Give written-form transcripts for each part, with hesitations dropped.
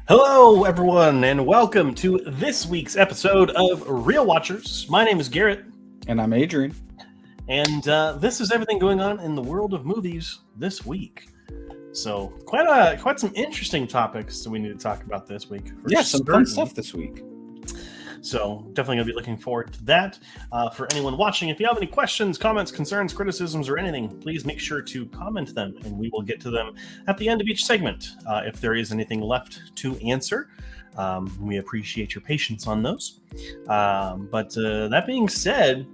Hello, everyone, and welcome to this week's episode of Real Watchers. My name is Garrett, And I'm Adrian. and this is everything going on in the world of movies this week. So, quite some interesting topics that we need to talk about this week. Yeah, some fun stuff this week. So, definitely going to be looking forward to that. For anyone watching, if you have any questions, comments, concerns, criticisms, or anything, please make sure to comment them, and we will get to them at the end of each segment. If there is anything left to answer, we appreciate your patience on those. But that being said,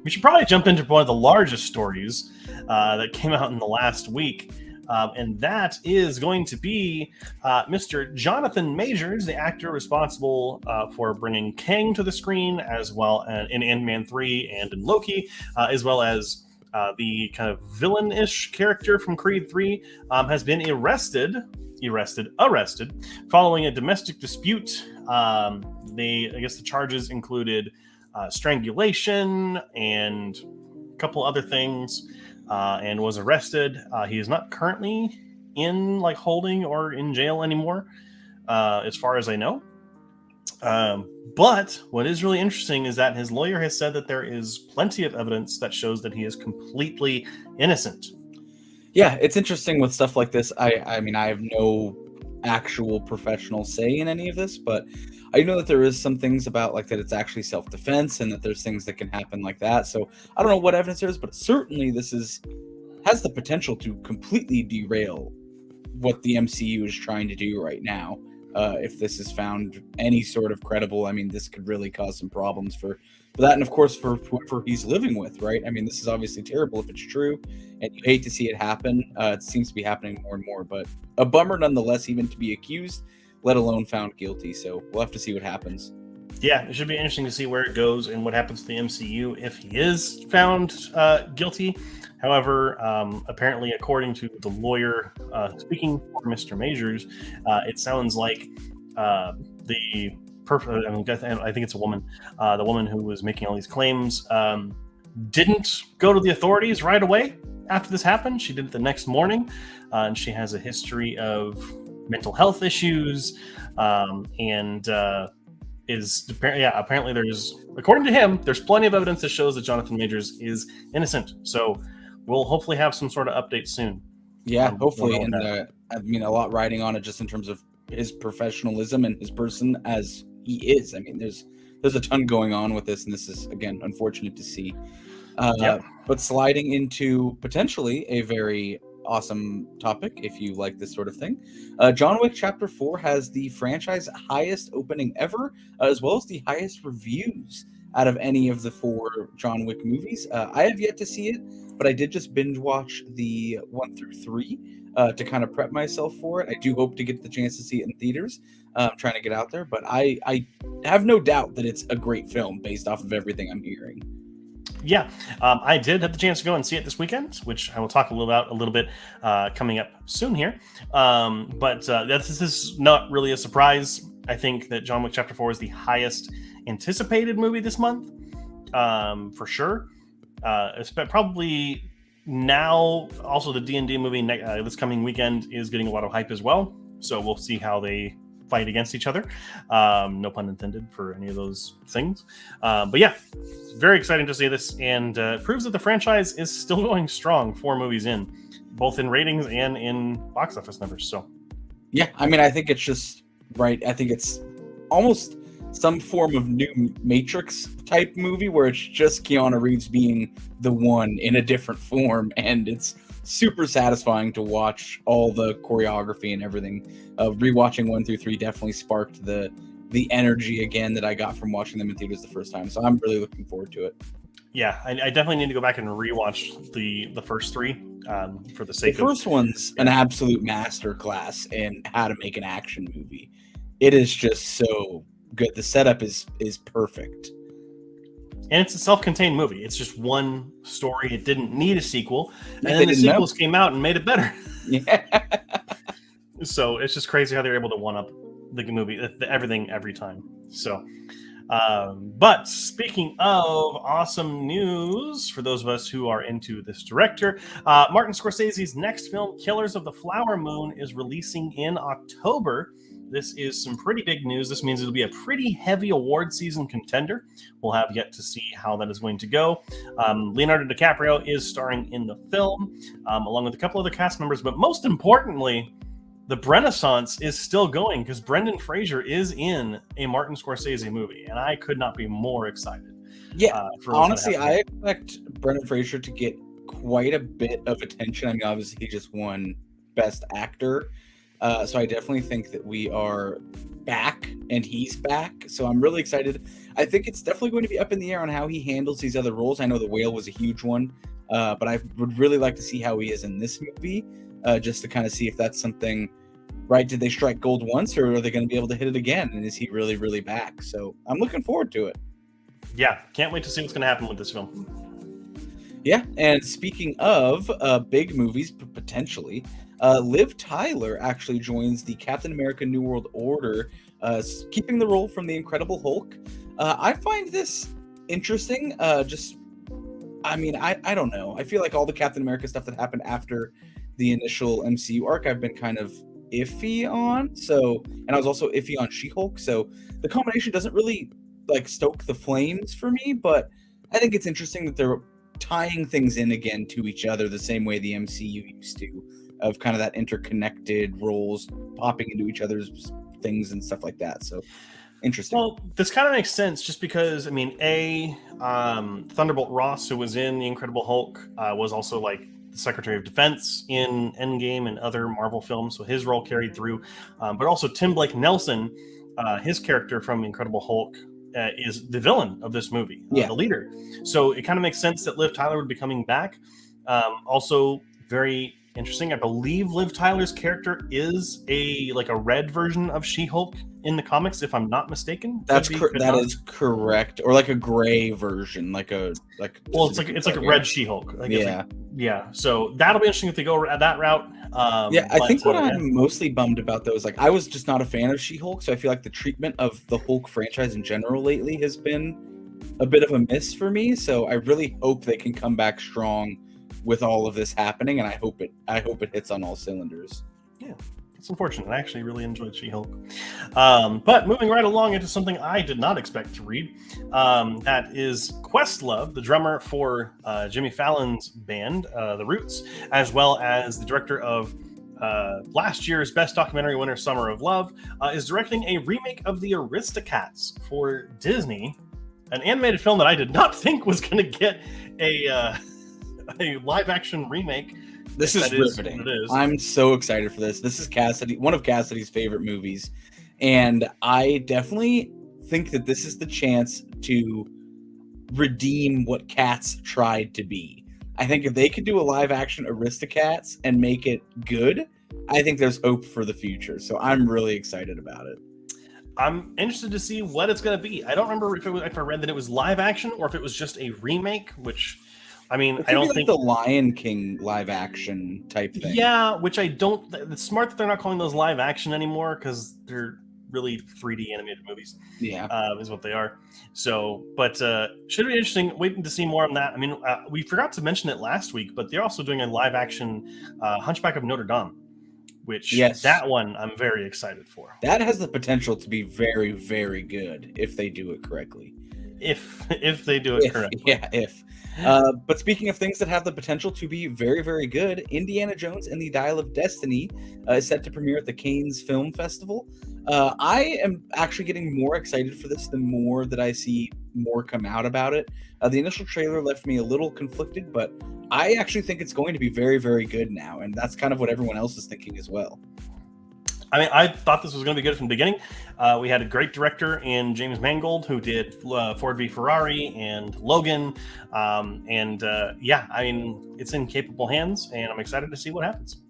we should probably jump into one of the largest stories that came out in the last week. And that is going to be Mr. Jonathan Majors, the actor responsible for bringing Kang to the screen, as well in Ant-Man 3 and in Loki, as well as the kind of villain-ish character from Creed 3, has been arrested following a domestic dispute. I guess the charges included strangulation and a couple other things. And was arrested. He is not currently in holding or in jail anymore, as far as I know. But what is really interesting is that his lawyer has said that there is plenty of evidence that shows that he is completely innocent. Yeah, it's interesting with stuff like this. I mean, I have no actual professional say in any of this, but I know that there is some things about that it's actually self-defense and that there's things that can happen like that. So I don't know what evidence there is, but certainly this has the potential to completely derail what the MCU is trying to do right now. If this is found any sort of credible, I mean, this could really cause some problems for that, and of course for whoever he's living with, right? I mean, this is obviously terrible if it's true, and you hate to see it happen. It seems to be happening more and more, but a bummer nonetheless, even to be accused, let alone found guilty. So we'll have to see what happens. Yeah, it should be interesting to see where it goes and what happens to the MCU if he is found guilty. However, apparently, according to the lawyer speaking for Mr. Majors, it sounds like I think it's a woman. The woman who was making all these claims didn't go to the authorities right away after this happened. She did it the next morning, and she has a history of mental health issues, and apparently there's, according to him, there's plenty of evidence that shows that Jonathan Majors is innocent. So we'll hopefully have some sort of update soon. Yeah, hopefully. And I mean, a lot riding on it just in terms of his professionalism and his person as he is. I mean, there's a ton going on with this, and this is, again, unfortunate to see. But sliding into potentially a very awesome topic if you like this sort of thing. John Wick Chapter 4 has the franchise highest opening ever, as well as the highest reviews out of any of the 4 John Wick movies. I have yet to see it, but I did just binge watch the 1 through 3 to kind of prep myself for it. I do hope to get the chance to see it in theaters. I'm trying to get out there, but I have no doubt that it's a great film based off of everything I'm hearing. Yeah, I did have the chance to go and see it this weekend, which I will talk a little bit coming up soon here. But this is not really a surprise. I think that John Wick Chapter 4 is the highest anticipated movie this month, for sure. Probably now, also the D&D movie this coming weekend is getting a lot of hype as well. So we'll see how they fight against each other. No pun intended for any of those things. But yeah, it's very exciting to see this, and proves that the franchise is still going strong 4 movies in, both in ratings and in box office numbers. So yeah, I mean, I think it's just right. I think it's almost some form of new Matrix type movie where it's just Keanu Reeves being the one in a different form, and it's super satisfying to watch all the choreography and everything. Rewatching 1 through 3 definitely sparked the energy again that I got from watching them in theaters the first time. So I'm really looking forward to it. Yeah, I definitely need to go back and rewatch the first 3 for the sake of... The first one's an absolute masterclass in how to make an action movie. It is just so good. The setup is perfect. And it's a self-contained movie. It's just one story. It didn't need a sequel. And then the sequels came out and made it better. Yeah. So it's just crazy how they're able to one-up the movie, everything, every time. So, but speaking of awesome news, for those of us who are into this director, Martin Scorsese's next film, Killers of the Flower Moon, is releasing in October. this is some pretty big news. This means it'll be a pretty heavy award season contender. We'll have yet to see how that is going to go. Leonardo DiCaprio is starring in the film, along with a couple other cast members, but most importantly, the Renaissance is still going because Brendan Fraser is in a Martin Scorsese movie, and I could not be more excited. Yeah, honestly, I expect Brendan Fraser to get quite a bit of attention. I mean, obviously, he just won Best Actor, so I definitely think that we are back, and he's back. So I'm really excited. I think it's definitely going to be up in the air on how he handles these other roles. I know The Whale was a huge one, but I would really like to see how he is in this movie. Just to kind of see if that's something, right? Did they strike gold once, or are they going to be able to hit it again? And is he really, really back? So I'm looking forward to it. Yeah, can't wait to see what's going to happen with this film. Yeah, and speaking of big movies, potentially, Liv Tyler actually joins the Captain America New World Order, keeping the role from the Incredible Hulk. I find this interesting. I don't know. I feel like all the Captain America stuff that happened after the initial MCU arc, I've been kind of iffy on. So, and I was also iffy on She-Hulk. So the combination doesn't really stoke the flames for me, but I think it's interesting that they're tying things in again to each other the same way the MCU used to, of kind of that interconnected roles popping into each other's things and stuff like that. So interesting. Well, this kind of makes sense just because, I mean, Thunderbolt Ross, who was in The Incredible Hulk, was also the Secretary of Defense in Endgame and other Marvel films, so his role carried through. But also Tim Blake Nelson, his character from The Incredible Hulk, is the villain of this movie, the leader. So it kind of makes sense that Liv Tyler would be coming back. Also, very interesting. I believe Liv Tyler's character is a red version of She-Hulk in the comics, if I'm not mistaken. That is correct, or a gray version, it's like a red She-Hulk. Yeah. So that'll be interesting if they go that route. I think what I'm mostly bummed about though is I was just not a fan of She-Hulk, so I feel like the treatment of the Hulk franchise in general lately has been a bit of a miss for me. So I really hope they can come back strong with all of this happening, and I hope it hits on all cylinders. Yeah. It's unfortunate. I actually really enjoyed She-Hulk. But moving right along into something I did not expect to read. That is Questlove, the drummer for Jimmy Fallon's band, The Roots, as well as the director of last year's Best Documentary winner, Summer of Love, is directing a remake of The Aristocats for Disney, an animated film that I did not think was going to get a live-action remake. This is riveting. I'm so excited for this. This is one of Cassidy's favorite movies. And I definitely think that this is the chance to redeem what Cats tried to be. I think if they could do a live action Aristocats and make it good, I think there's hope for the future. So I'm really excited about it. I'm interested to see what it's going to be. I don't remember if I read that it was live action or if it was just a remake, which... I mean, I don't think the Lion King live action type thing. Yeah, which I don't. It's smart that they're not calling those live action anymore because they're really 3D animated movies. Yeah, is what they are. So, but should be interesting. Waiting to see more on that. I mean, we forgot to mention it last week, but they're also doing a live action Hunchback of Notre Dame, which that one I'm very excited for. That has the potential to be very, very good if they do it correctly. If they do it correctly. Yeah, if. But speaking of things that have the potential to be very, very good, Indiana Jones and the Dial of Destiny is set to premiere at the Cannes Film Festival. I am actually getting more excited for this the more that I see more come out about it. The initial trailer left me a little conflicted, but I actually think it's going to be very, very good now, and that's kind of what everyone else is thinking as well. I mean, I thought this was going to be good from the beginning. We had a great director in James Mangold who did Ford v Ferrari and Logan. I mean, it's in capable hands, and I'm excited to see what happens.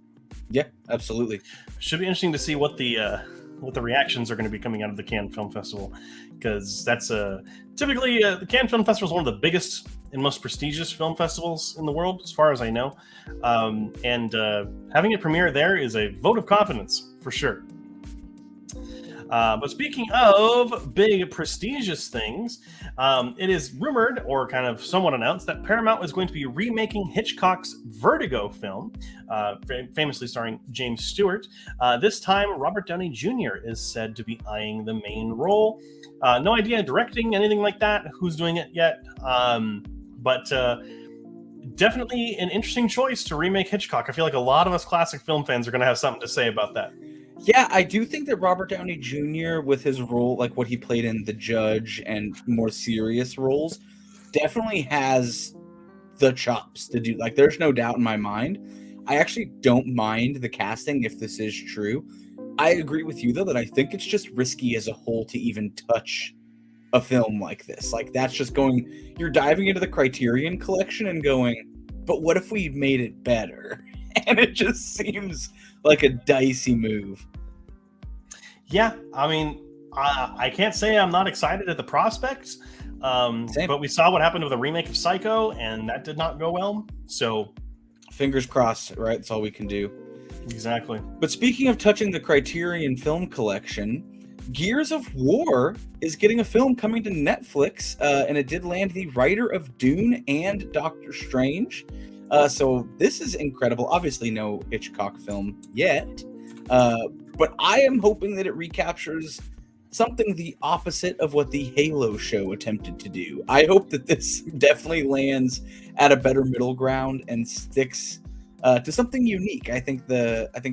Yeah, absolutely. Should be interesting to see what the reactions are going to be coming out of the Cannes Film Festival, because that's typically the Cannes Film Festival is one of the biggest and most prestigious film festivals in the world, as far as I know. And having it premiere there is a vote of confidence for sure. But speaking of big prestigious things, it is rumored or kind of somewhat announced that Paramount is going to be remaking Hitchcock's Vertigo film, famously starring James Stewart. This time, Robert Downey Jr. is said to be eyeing the main role. No idea directing anything like that, who's doing it yet, but definitely an interesting choice to remake Hitchcock. I feel like a lot of us classic film fans are going to have something to say about that. Yeah, I do think that Robert Downey Jr. with his role, like what he played in The Judge and more serious roles, definitely has the chops to do. Like, there's no doubt in my mind. I actually don't mind the casting if this is true. I agree with you, though, that I think it's just risky as a whole to even touch a film like this. Like, that's just you're diving into the Criterion collection and going, but what if we made it better? And it just seems like a dicey move. Yeah, I mean, I can't say I'm not excited at the prospects, but we saw what happened with the remake of Psycho, and that did not go well. So, fingers crossed, right? That's all we can do. Exactly. But speaking of touching the Criterion film collection, Gears of War is getting a film coming to Netflix, and it did land the writer of Dune and Doctor Strange. So this is incredible. Obviously, no Hitchcock film yet, but I am hoping that it recaptures something the opposite of what the Halo show attempted to do. I hope that this definitely lands at a better middle ground and sticks to something unique. I think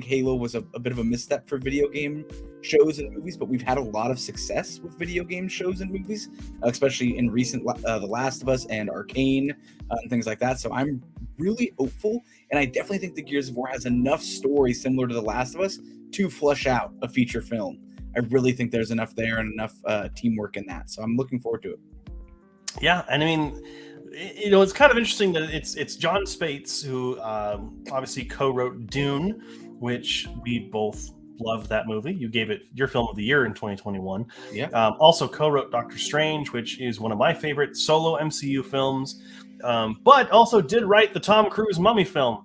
Halo was a bit of a misstep for video game shows and movies, but we've had a lot of success with video game shows and movies, especially in recent The Last of Us and Arcane and things like that. So I'm really hopeful, and I definitely think the Gears of War has enough story similar to The Last of Us to flesh out a feature film. I really think there's enough there and enough teamwork in that. So I'm looking forward to it. Yeah, and I mean, it's kind of interesting that it's John Spates who obviously co-wrote Dune, which we both loved that movie. You gave it your film of the year in 2021. Yeah. Also co-wrote Doctor Strange, which is one of my favorite solo MCU films, but also did write the Tom Cruise Mummy film.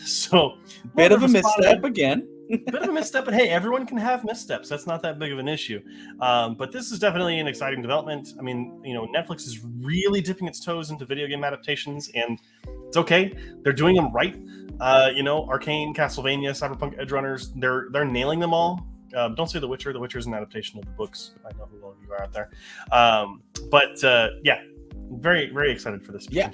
So bit of a misstep again. Bit of a misstep, but hey, everyone can have missteps. That's not that big of an issue. But this is definitely an exciting development. I mean, Netflix is really dipping its toes into video game adaptations, and it's okay. They're doing them right. Arcane, Castlevania, Cyberpunk, Edgerunners, they're nailing them all. Don't say The Witcher. The Witcher is an adaptation of the books. I know who all of you are out there. Yeah, very, very excited for this. Yeah,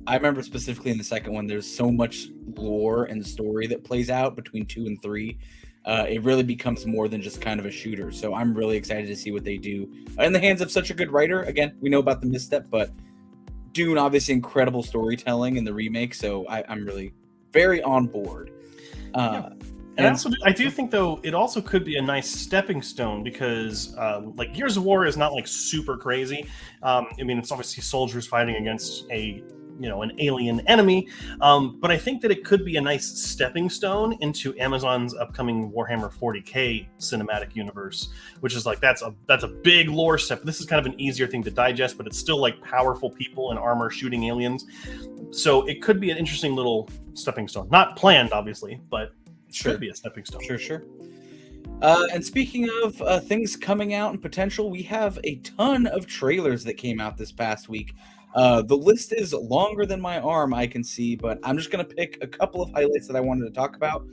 I remember specifically in the second one, there's so much lore and story that plays out between 2 and 3. It really becomes more than just kind of a shooter. So I'm really excited to see what they do in the hands of such a good writer. Again, we know about the misstep, but Dune, obviously incredible storytelling in the remake. So I'm really very on board. And I do think, though, it also could be a nice stepping stone because, like, Gears of War is not, like, super crazy. I mean, it's obviously soldiers fighting against an alien enemy. But I think that it could be a nice stepping stone into Amazon's upcoming Warhammer 40K cinematic universe, which is like, that's a big lore step. This is kind of an easier thing to digest, but it's still like powerful people in armor shooting aliens. So it could be an interesting little stepping stone. Not planned, obviously, but it could be a stepping stone. Sure. And speaking of things coming out and potential, we have a ton of trailers that came out this past week. The list is longer than my arm, I can see, but I'm just going to pick a couple of highlights that I wanted to talk about.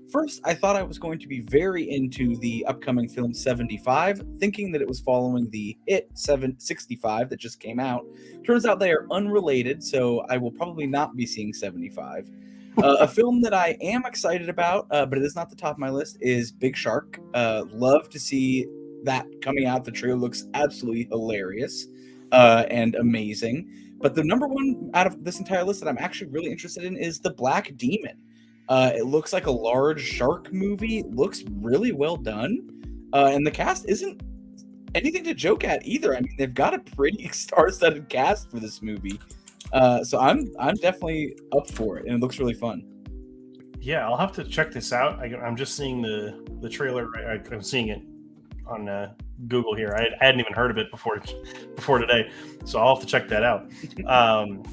First, I thought I was going to be very into the upcoming film 75, thinking that it was following the hit 65 that just came out. Turns out they are unrelated, so I will probably not be seeing 75. A film that I am excited about, but it is not the top of my list, is Big Shark. Love to see that coming out. The trailer looks absolutely hilarious. And amazing. But the number one out of this entire list that I'm actually really interested in is The Black Demon. It looks like a large shark movie. It looks really well done. And the cast isn't anything to joke at either. I mean, they've got a pretty star-studded cast for this movie. So I'm definitely up for it, and it looks really fun. Yeah, I'll have to check this out. I'm just seeing the trailer. I'm seeing it on Google here. I hadn't even heard of it before today, so I'll have to check that out.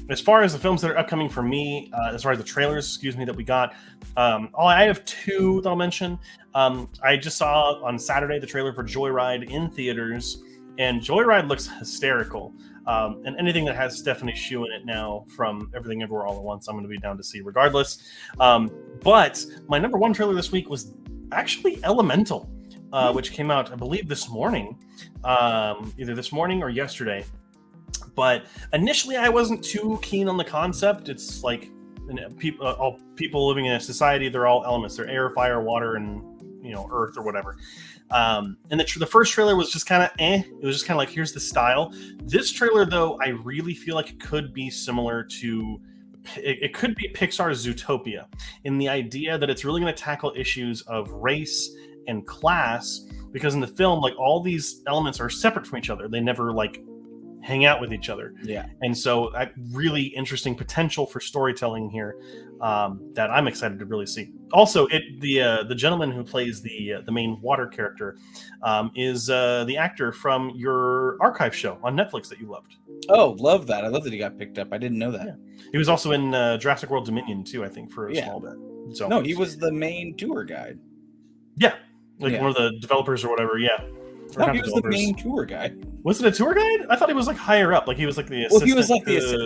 As far as the films that are upcoming for me, as far as the trailers, that we got, I have two that I'll mention. I just saw on Saturday the trailer for Joyride in theaters, and Joyride looks hysterical. And anything that has Stephanie Shu in it now from Everything Everywhere All at Once, I'm going to be down to see regardless. But my number one trailer this week was actually Elemental. Which came out, I believe, this morning, either this morning or yesterday. But initially, I wasn't too keen on the concept. It's like all people living in a society, they're all elements. They're air, fire, water, and earth or whatever. And the first trailer was just kind of It was just kind of like, here's the style. This trailer, though, I really feel like it could be similar to... It could be Pixar's Zootopia, in the idea that it's really going to tackle issues of race and class, because in the film, like, all these elements are separate from each other. They never like hang out with each other. Yeah. And so really interesting potential for storytelling here that I'm excited to really see. Also, the gentleman who plays the main water character is the actor from your archive show on Netflix that you loved. Oh, love that. I love that he got picked up. I didn't know that. Yeah. He was also in Jurassic World Dominion too, I think, for a small bit. So no, he was the main tour guide. Yeah. One of the developers or whatever, yeah. No, he was the main tour guide. Was it a tour guide? I thought he was like higher up. Like he was like the assistant. Well, he was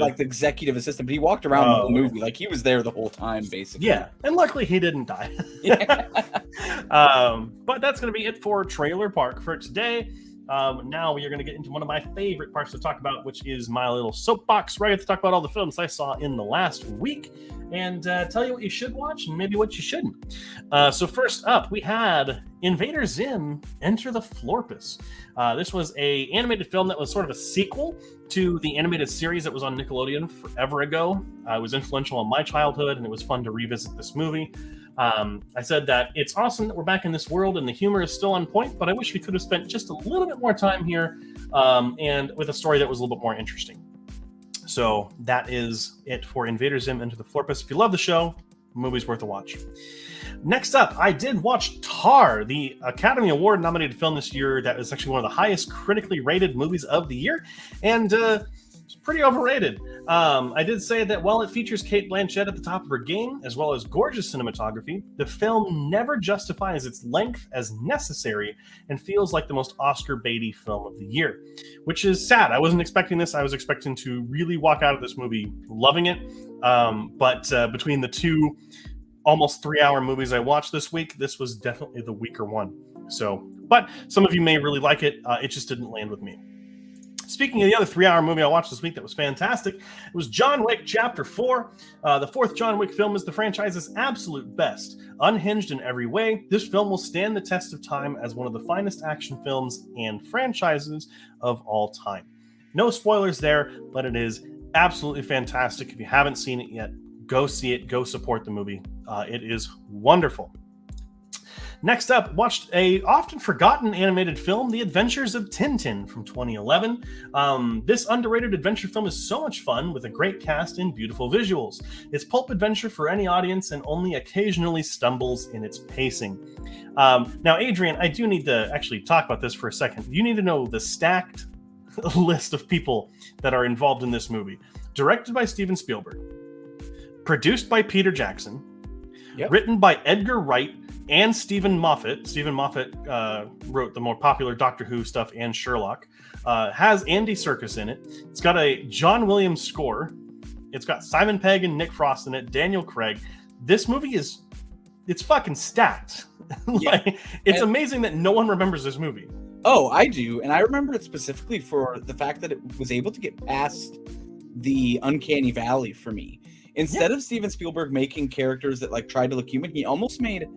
like the executive assistant, but he walked around the whole movie. Like he was there the whole time, basically. Yeah, and luckily he didn't die. But that's going to be it for Trailer Park for today. Now we are going to get into one of my favorite parts to talk about, which is my little soapbox, where I get to talk about all the films I saw in the last week and tell you what you should watch and maybe what you shouldn't. So first up, we had Invader Zim Enter the Florpus. This was an animated film that was sort of a sequel to the animated series that was on Nickelodeon forever ago. It was influential in my childhood, and it was fun to revisit this movie. I said that it's awesome that we're back in this world and the humor is still on point, but I wish we could have spent just a little bit more time here and with a story that was a little bit more interesting. So that is it for Invader Zim Enter the Florpus. If you love the show, the movie's worth a watch. Next up, I did watch Tar, the Academy Award nominated film this year that is actually one of the highest critically rated movies of the year, and it's pretty overrated. I did say that while it features Cate Blanchett at the top of her game, as well as gorgeous cinematography, the film never justifies its length as necessary and feels like the most Oscar-baity film of the year, which is sad. I wasn't expecting this. I was expecting to really walk out of this movie loving it, but between the two almost 3-hour movies I watched this week, this was definitely the weaker one. So, but some of you may really like it. It just didn't land with me. Speaking of the other 3-hour movie I watched this week that was fantastic, it was John Wick Chapter 4. The fourth John Wick film is the franchise's absolute best. Unhinged in every way, this film will stand the test of time as one of the finest action films and franchises of all time. No spoilers there, but it is absolutely fantastic. If you haven't seen it yet, go see it. Go support the movie. It is wonderful. Next up, watched a often forgotten animated film, The Adventures of Tintin from 2011. This underrated adventure film is so much fun with a great cast and beautiful visuals. It's pulp adventure for any audience and only occasionally stumbles in its pacing. Now, Adrian, I do need to actually talk about this for a second. You need to know the stacked list of people that are involved in this movie. Directed by Steven Spielberg. Produced by Peter Jackson. Yep. Written by Edgar Wright and Stephen Moffat. Stephen Moffat wrote the more popular Doctor Who stuff and Sherlock. Has Andy Serkis in it. It's got a John Williams score. It's got Simon Pegg and Nick Frost in it. Daniel Craig. This movie it's fucking stacked. It's amazing that no one remembers this movie. Oh, I do. And I remember it specifically for the fact that it was able to get past the uncanny valley for me. Instead of Steven Spielberg making characters that like tried to look human, he almost made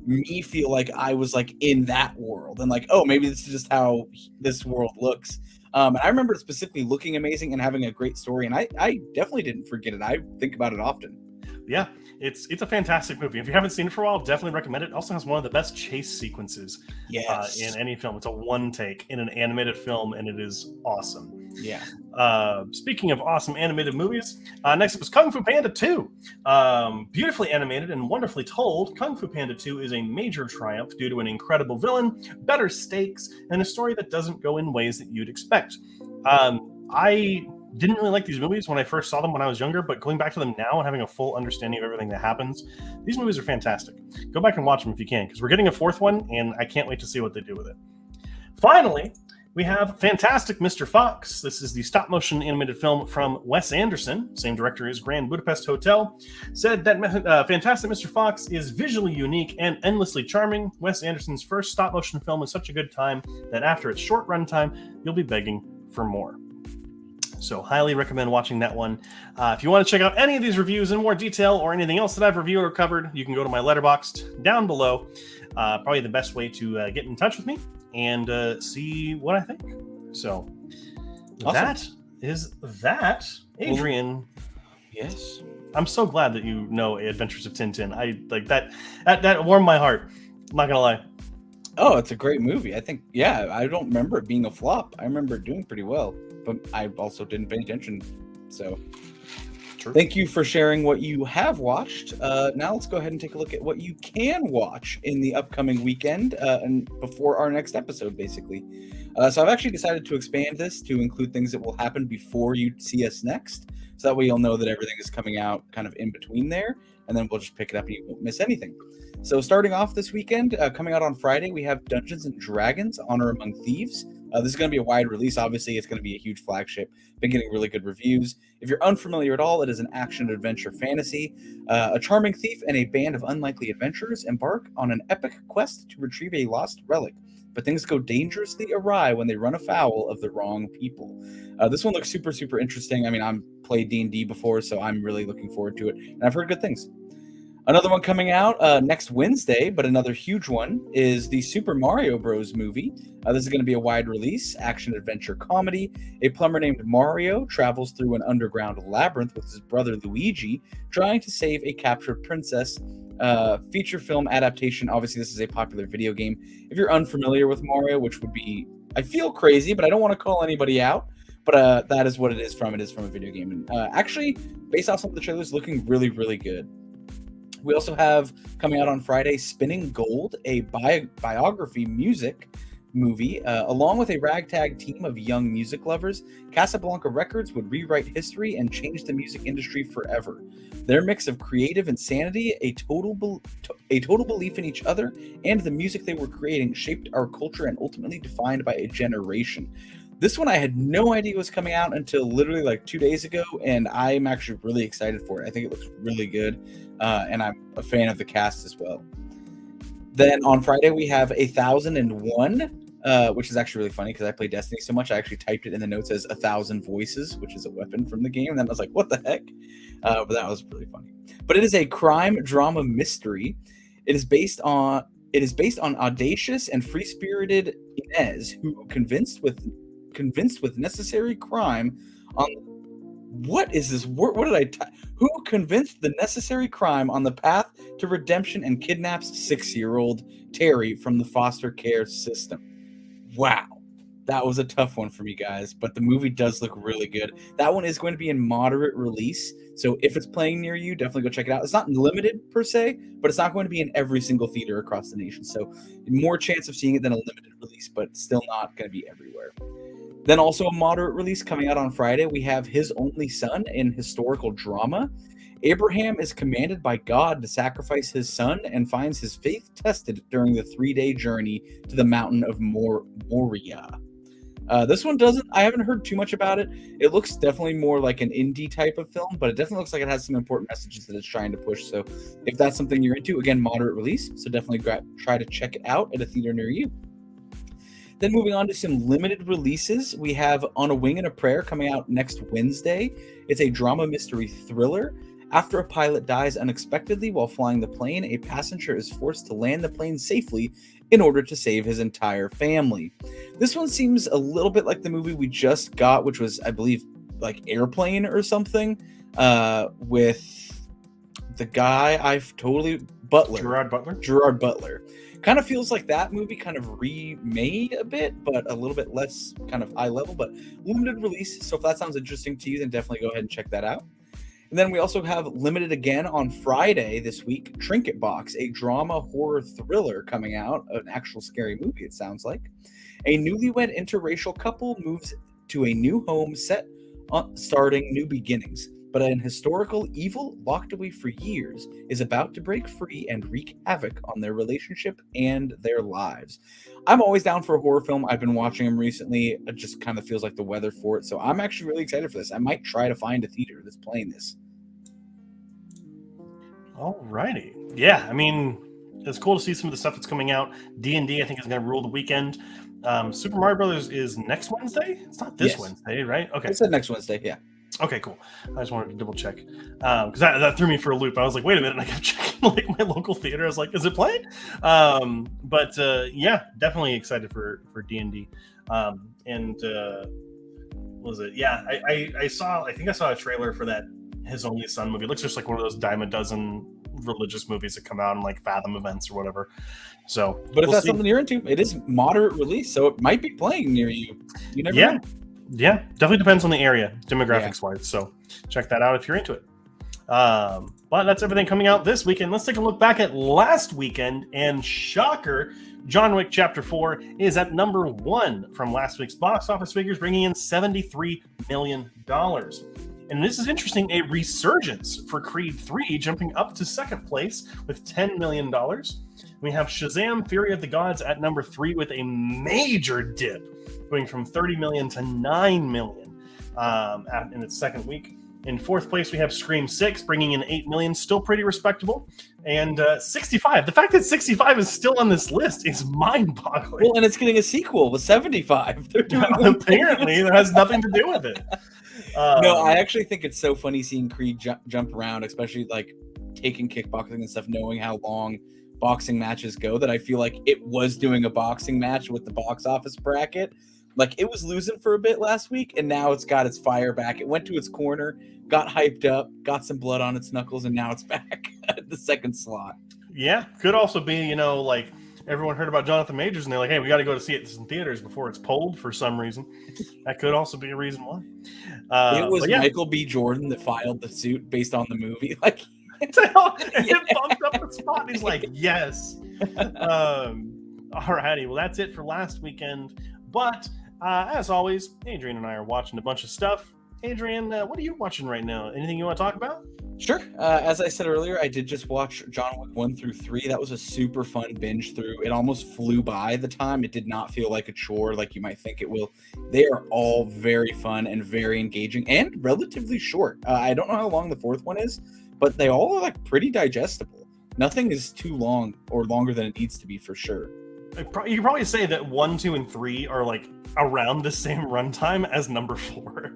me feel like I was like in that world and like, oh, maybe this is just how this world looks. And I remember it specifically looking amazing and having a great story. And I definitely didn't forget it. I think about it often. Yeah, it's a fantastic movie. If you haven't seen it for a while, definitely recommend it. It also has one of the best chase sequences in any film. It's a one take in an animated film, and it is awesome. Yeah. Speaking of awesome animated movies, next up is Kung Fu Panda 2. Beautifully animated and wonderfully told, Kung Fu Panda 2 is a major triumph due to an incredible villain, better stakes, and a story that doesn't go in ways that you'd expect. I didn't really like these movies when I first saw them when I was younger, but going back to them now and having a full understanding of everything that happens, these movies are fantastic. Go back and watch them if you can, because we're getting a fourth one, and I can't wait to see what they do with it. Finally, we have Fantastic Mr. Fox. This is the stop-motion animated film from Wes Anderson, same director as Grand Budapest Hotel, said that Fantastic Mr. Fox is visually unique and endlessly charming. Wes Anderson's first stop-motion film is such a good time that after its short runtime, you'll be begging for more. So highly recommend watching that one. If you want to check out any of these reviews in more detail or anything else that I've reviewed or covered, you can go to my Letterboxd down below. Probably the best way to get in touch with me and see what I think. So awesome. That is that. Adrian. Well, yes. I'm so glad that you know Adventures of Tintin. I like that. That warmed my heart. I'm not gonna lie. Oh, it's a great movie. I think, yeah, I don't remember it being a flop. I remember it doing pretty well, but I also didn't pay attention. So true. Thank you for sharing what you have watched. Now let's go ahead and take a look at what you can watch in the upcoming weekend and before our next episode, basically. So I've actually decided to expand this to include things that will happen before you see us next. So that way you'll know that everything is coming out kind of in between there, and then we'll just pick it up and you won't miss anything. So starting off this weekend, coming out on Friday, we have Dungeons & Dragons: Honor Among Thieves. This is going to be a wide release. Obviously, it's going to be a huge flagship. Been getting really good reviews. If you're unfamiliar at all, it is an action-adventure fantasy. A charming thief and a band of unlikely adventurers embark on an epic quest to retrieve a lost relic. But things go dangerously awry when they run afoul of the wrong people. This one looks super, super interesting. I mean, I've played D&D before, so I'm really looking forward to it. And I've heard good things. Another one coming out next Wednesday, but another huge one, is the Super Mario Bros. Movie. This is going to be a wide release, action-adventure comedy. A plumber named Mario travels through an underground labyrinth with his brother Luigi, trying to save a captured princess. Feature film adaptation. Obviously, this is a popular video game. If you're unfamiliar with Mario, which would be, I feel crazy, but I don't want to call anybody out. But that is what it is from. It is from a video game. And actually, based off some of the trailers, looking really, really good. We also have coming out on Friday, Spinning Gold, a biography music movie. Along with a ragtag team of young music lovers, Casablanca Records would rewrite history and change the music industry forever. Their mix of creative insanity, a total belief in each other, and the music they were creating shaped our culture and ultimately defined by a generation. This one I had no idea was coming out until literally like 2 days ago, and I'm actually really excited for it. I think it looks really good, and I'm a fan of the cast as well. Then on Friday, we have 1001, which is actually really funny because I play Destiny so much. I actually typed it in the notes as 1,000 voices, which is a weapon from the game. And then I was like, what the heck? But that was really funny. But it is a crime drama mystery. It is based on audacious and free-spirited Inez, who convinced with necessary crime on what is this? What did I type? Who convinced the necessary crime on the path to redemption and kidnaps 6-year-old Terry from the foster care system? Wow. That was a tough one for me, guys, but the movie does look really good. That one is going to be in moderate release, so if it's playing near you, definitely go check it out. It's not limited per se, but it's not going to be in every single theater across the nation, so more chance of seeing it than a limited release, but still not going to be everywhere. Then also a moderate release coming out on Friday, we have His Only Son in historical drama. Abraham is commanded by God to sacrifice his son and finds his faith tested during the 3-day journey to the mountain of Moriah. This one I haven't heard too much about it. It looks definitely more like an indie type of film, but it definitely looks like it has some important messages that it's trying to push. So if that's something you're into, again, moderate release. So definitely try to check it out at a theater near you. Then moving on to some limited releases, we have On a Wing and a Prayer coming out next Wednesday. It's a drama mystery thriller. After a pilot dies unexpectedly while flying the plane, a passenger is forced to land the plane safely in order to save his entire family. This one seems a little bit like the movie we just got, which was, I believe, like Airplane or something, with the guy Gerard Butler. Kind of feels like that movie kind of remade a bit, but a little bit less kind of high level, but limited release. So if that sounds interesting to you, then definitely go ahead and check that out. And then we also have limited again on Friday this week, Trinket Box, a drama horror thriller coming out, an actual scary movie, it sounds like. A newlywed interracial couple moves to a new home set starting new beginnings, but an historical evil locked away for years is about to break free and wreak havoc on their relationship and their lives. I'm always down for a horror film. I've been watching them recently. It just kind of feels like the weather for it. So I'm actually really excited for this. I might try to find a theater that's playing this. Alrighty. Yeah, I mean, it's cool to see some of the stuff that's coming out. D&D, I think, is going to rule the weekend. Super Mario Brothers is next Wednesday? It's not this Wednesday, right? Okay. It said next Wednesday, yeah. Okay, cool. I just wanted to double check because that threw me for a loop. I was like, wait a minute. And I kept checking like my local theater. I was like, is it playing? But yeah, definitely excited for D&D. And what was it? Yeah, I saw a trailer for that His Only Son movie. It looks just like one of those dime a dozen religious movies that come out in like Fathom events or whatever. So, but if that's something you're into, it is moderate release, so it might be playing near you. You never know. Yeah, definitely depends on the area, demographics wise. So check that out if you're into it. But that's everything coming out this weekend. Let's take a look back at last weekend, and shocker, John Wick Chapter 4 is at number 1 from last week's box office figures, bringing in $73 million. And this is interesting, a resurgence for Creed 3, jumping up to second place with $10 million. We have Shazam! Fury of the Gods at number 3 with a major dip, going from 30 million to 9 million in its second week. In fourth place, we have Scream 6, bringing in 8 million, still pretty respectable. And 65. The fact that 65 is still on this list is mind-boggling. Well, and it's getting a sequel with 75. They're doing apparently, that has nothing to do with it. No, I actually think it's so funny seeing Creed jump around, especially like taking kickboxing and stuff, knowing how long boxing matches go, that I feel like it was doing a boxing match with the box office bracket. Like, it was losing for a bit last week, and now it's got its fire back. It went to its corner, got hyped up, got some blood on its knuckles, and now it's back at the second slot. Yeah, could also be, like everyone heard about Jonathan Majors, and they're like, hey, we got to go to see it in theaters before it's pulled for some reason. That could also be a reason why. It was Michael B. Jordan that filed the suit based on the movie. Like, it bumped up the spot. He's like, yes. Alrighty, well, that's it for last weekend. But as always, Adrian and I are watching a bunch of stuff. Adrian, what are you watching right now? Anything you want to talk about? Sure. As I said earlier, I did just watch John Wick 1 through 3. That was a super fun binge through. It almost flew by the time. It did not feel like a chore like you might think it will. They are all very fun and very engaging and relatively short. I don't know how long the fourth one is, but they all are like pretty digestible. Nothing is too long or longer than it needs to be for sure. You could probably say that 1, 2, and 3 are like around the same runtime as number 4.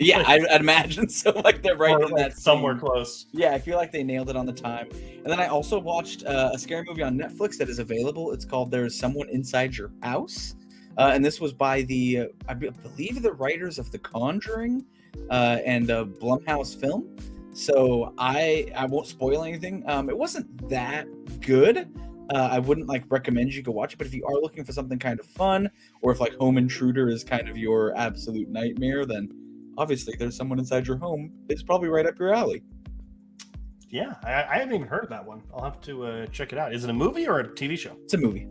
Yeah, I'd imagine so. Like they're right in that somewhere close. Yeah, I feel like they nailed it on the time. And then I also watched a scary movie on Netflix that is available. It's called There's Someone Inside Your House, and this was by the I believe the writers of The Conjuring and Blumhouse Film. So I won't spoil anything. It wasn't that good. I wouldn't recommend you go watch it, but if you are looking for something kind of fun, or if Home Intruder is kind of your absolute nightmare, then obviously There's Someone Inside Your Home is probably right up your alley. Yeah, I haven't even heard of that one. I'll have to check it out. Is it a movie or a TV show? It's a movie.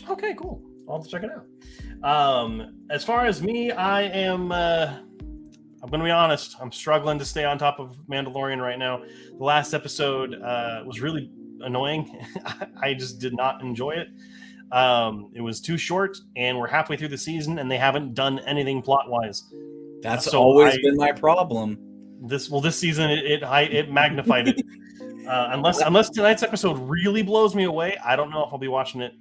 Okay, cool. I'll have to check it out. As far as me, I'm going to be honest. I'm struggling to stay on top of Mandalorian right now. The last episode was really annoying. I just did not enjoy it. It was too short, and we're halfway through the season, and they haven't done anything plot-wise. That's always been my problem. This season it magnified it. Unless tonight's episode really blows me away, I don't know if I'll be watching it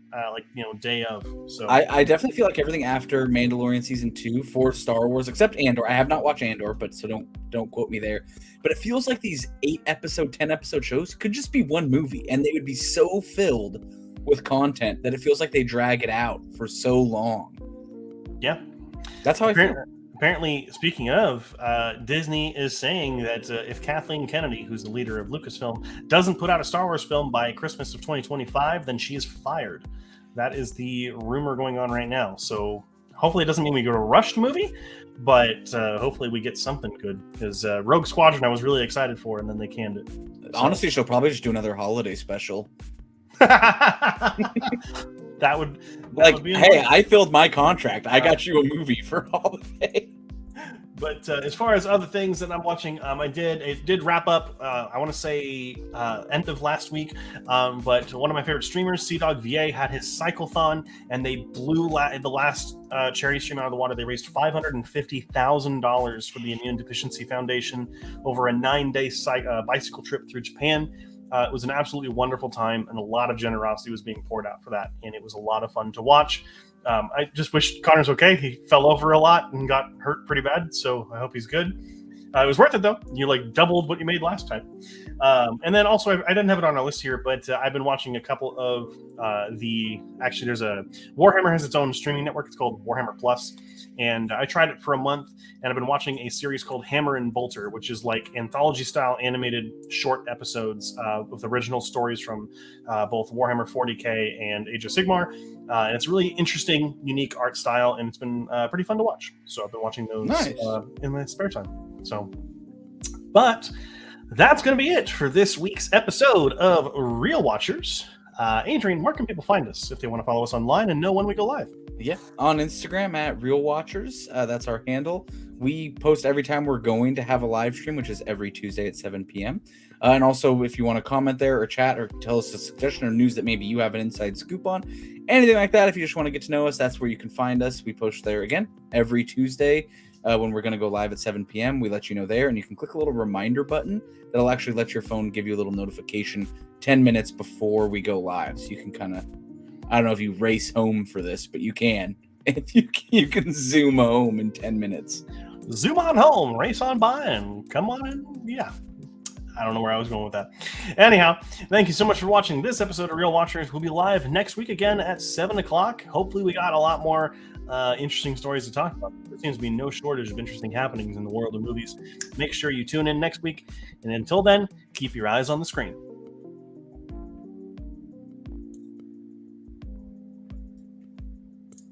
day of. So I definitely feel like everything after Mandalorian season 2 for Star Wars, except Andor. I have not watched Andor, but so don't quote me there. But it feels like these 8-episode, 10-episode shows could just be one movie, and they would be so filled with content that it feels like they drag it out for so long. Yeah, that's how I feel. apparently, speaking of, Disney is saying that if Kathleen Kennedy, who's the leader of Lucasfilm, doesn't put out a Star Wars film by Christmas of 2025, then she is fired. That is the rumor going on right now. So hopefully it doesn't mean we go to a rushed movie, but hopefully we get something good. Because Rogue Squadron I was really excited for, and then they canned it. So. Honestly, she'll probably just do another holiday special. That would be hey, I filled my contract. I got you a movie for holiday. But as far as other things that I'm watching, it did wrap up. I want to say end of last week. But one of my favorite streamers, CDog VA, had his cyclethon, and they blew the last charity stream out of the water. They raised $550,000 for the Immune Deficiency Foundation over a 9-day bicycle trip through Japan. It was an absolutely wonderful time, and a lot of generosity was being poured out for that, and it was a lot of fun to watch. I just wish Connor's okay. He fell over a lot and got hurt pretty bad, so I hope he's good. It was worth it, though. You doubled what you made last time. And then also, I didn't have it on our list here, but I've been watching a couple of actually, there's Warhammer has its own streaming network. It's called Warhammer Plus. And I tried it for a month, and I've been watching a series called Hammer and Bolter, which is like anthology-style animated short episodes with original stories from both Warhammer 40K and Age of Sigmar. And it's really interesting, unique art style, and it's been pretty fun to watch. So I've been watching those in my spare time. So, but that's going to be it for this week's episode of Real Watchers. Adrian, where can people find us if they want to follow us online and know when we go live? Yeah, on Instagram at Real Watchers. That's our handle. We post every time we're going to have a live stream, which is every Tuesday at 7 p.m. And also, if you want to comment there or chat or tell us a suggestion or news that maybe you have an inside scoop on, anything like that, if you just want to get to know us, that's where you can find us. We post there again every Tuesday when we're going to go live at 7 p.m. We let you know there, and you can click a little reminder button that'll actually let your phone give you a little notification 10 minutes before we go live. So you can kind of, I don't know if you race home for this, but you can. You can zoom home in 10 minutes. Zoom on home, race on by, and come on in. Yeah. I don't know where I was going with that. Anyhow, thank you so much for watching this episode of Real Watchers. We'll be live next week again at 7 o'clock. Hopefully we got a lot more interesting stories to talk about. There seems to be no shortage of interesting happenings in the world of movies. Make sure you tune in next week. And until then, keep your eyes on the screen.